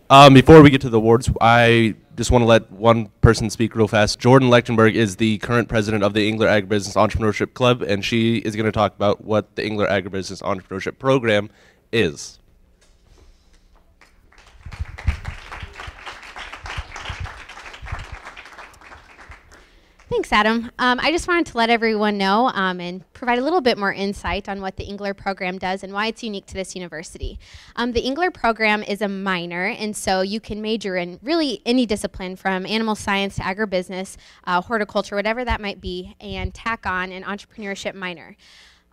Before we get to the awards, I just want to let one person speak real fast. Jordan Lechtenberg is the current president of the Engler Agribusiness Entrepreneurship Club, and she is going to talk about what the Engler Agribusiness Entrepreneurship Program is. Thanks, Adam. I just wanted to let everyone know and provide a little bit more insight on what the Engler program does and why it's unique to this university. The Engler program is a minor, and so you can major in really any discipline from animal science to agribusiness, horticulture, whatever that might be, and tack on an entrepreneurship minor.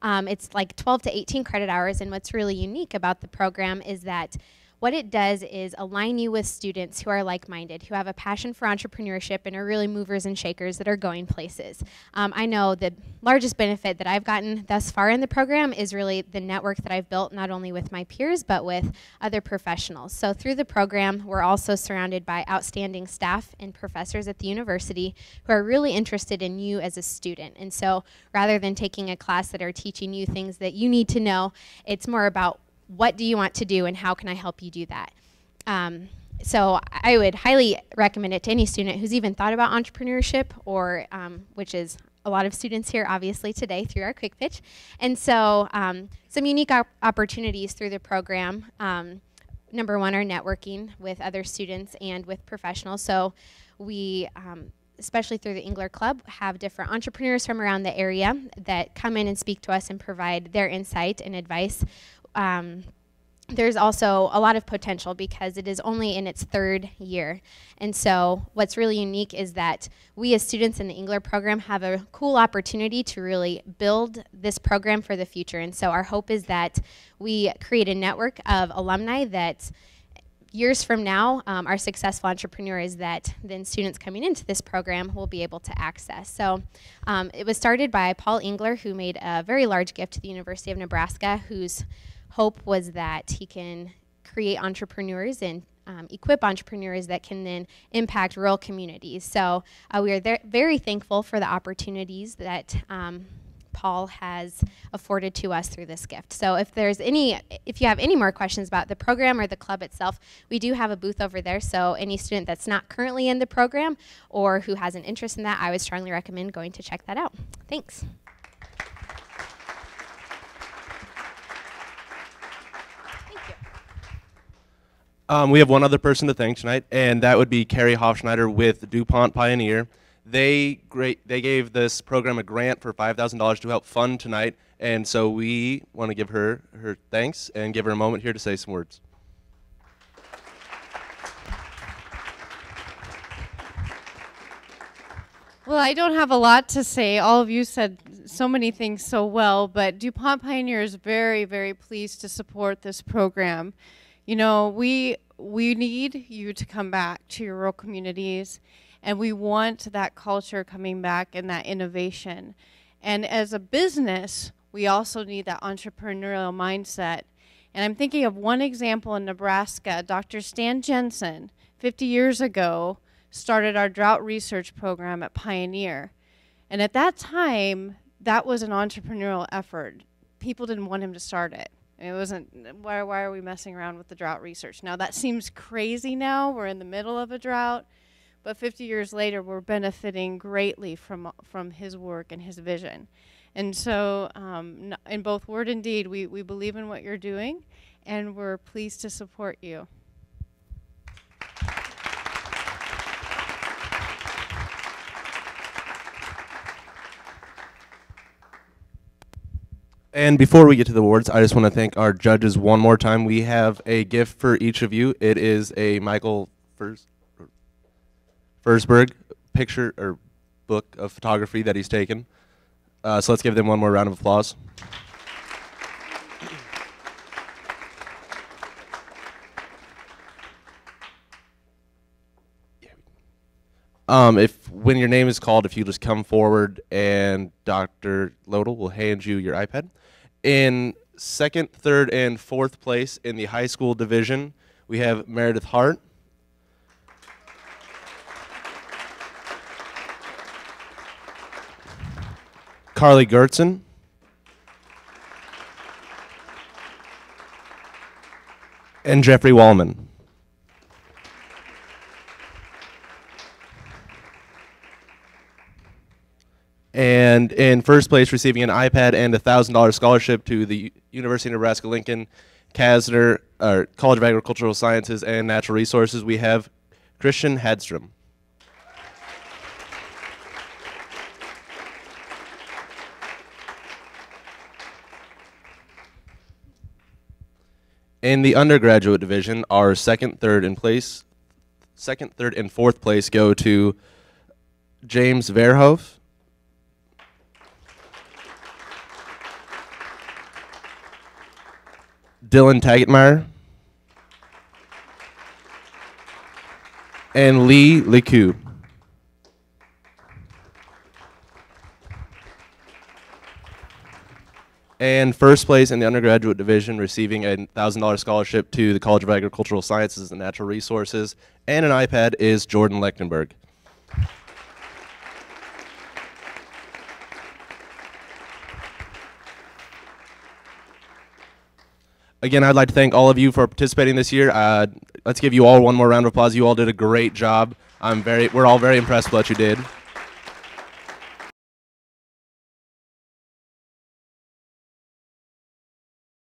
It's like 12 to 18 credit hours, and what's really unique about the program is that what it does is align you with students who are like-minded, who have a passion for entrepreneurship and are really movers and shakers that are going places. I know the largest benefit that I've gotten thus far in the program is really the network that I've built not only with my peers but with other professionals. So through the program, we're also surrounded by outstanding staff and professors at the university who are really interested in you as a student. And so rather than taking a class that are teaching you things that you need to know, it's more about what do you want to do and how can I help you do that? So I would highly recommend it to any student who's even thought about entrepreneurship or which is a lot of students here obviously today through our quick pitch. And so some unique opportunities through the program. Number one are networking with other students and with professionals. So we especially through the Engler Club, have different entrepreneurs from around the area that come in and speak to us and provide their insight and advice. There's also a lot of potential because it is only in its third year. And so what's really unique is that we as students in the Engler program have a cool opportunity to really build this program for the future. And so our hope is that we create a network of alumni that years from now, our successful entrepreneurs that then students coming into this program will be able to access. So it was started by Paul Engler, who made a very large gift to the University of Nebraska, whose hope was that he can create entrepreneurs and equip entrepreneurs that can then impact rural communities. So we are very thankful for the opportunities that Paul has afforded to us through this gift. So if you have any more questions about the program or the club itself, we do have a booth over there. So any student that's not currently in the program or who has an interest in that, I would strongly recommend going to check that out. Thanks. We have one other person to thank tonight, and that would be Carrie Hofschneider with DuPont Pioneer. They gave this program a grant for $5,000 to help fund tonight, and so we want to give her thanks and give her a moment here to say some words. Well, I don't have a lot to say. All of you said so many things so well, but DuPont Pioneer is very, very pleased to support this program. You know, we need you to come back to your rural communities, and we want that culture coming back and that innovation. And as a business, we also need that entrepreneurial mindset. And I'm thinking of one example in Nebraska. Dr. Stan Jensen, 50 years ago, started our drought research program at Pioneer. And at that time, that was an entrepreneurial effort. People didn't want him to start it. It wasn't, why are we messing around with the drought research? Now, that seems crazy now. We're in the middle of a drought. But 50 years later, we're benefiting greatly from his work and his vision. And so in both word and deed, we believe in what you're doing, and we're pleased to support you. And before we get to the awards, I just want to thank our judges one more time. We have a gift for each of you. It is a Michael Forsberg picture or book of photography that he's taken. So let's give them one more round of applause. When your name is called, if you just come forward and Dr. Lodel will hand you your iPad. In second, third, and fourth place in the high school division, we have Meredith Hart. Carly Gertzen. And Jeffrey Wallman. And in first place, receiving an iPad and a $1,000 scholarship to the University of Nebraska Lincoln Kasner College of Agricultural Sciences and Natural Resources, we have Christian Hadstrom. In the undergraduate division, our second, third, and fourth place go to James Verhoef, Dylan Tagetmeyer, and Lee Liku. And first place in the undergraduate division, receiving a $1,000 scholarship to the College of Agricultural Sciences and Natural Resources and an iPad, is Jordan Lechtenberg. Again, I'd like to thank all of you for participating this year. Let's give you all one more round of applause. You all did a great job. We're all very impressed with what you did.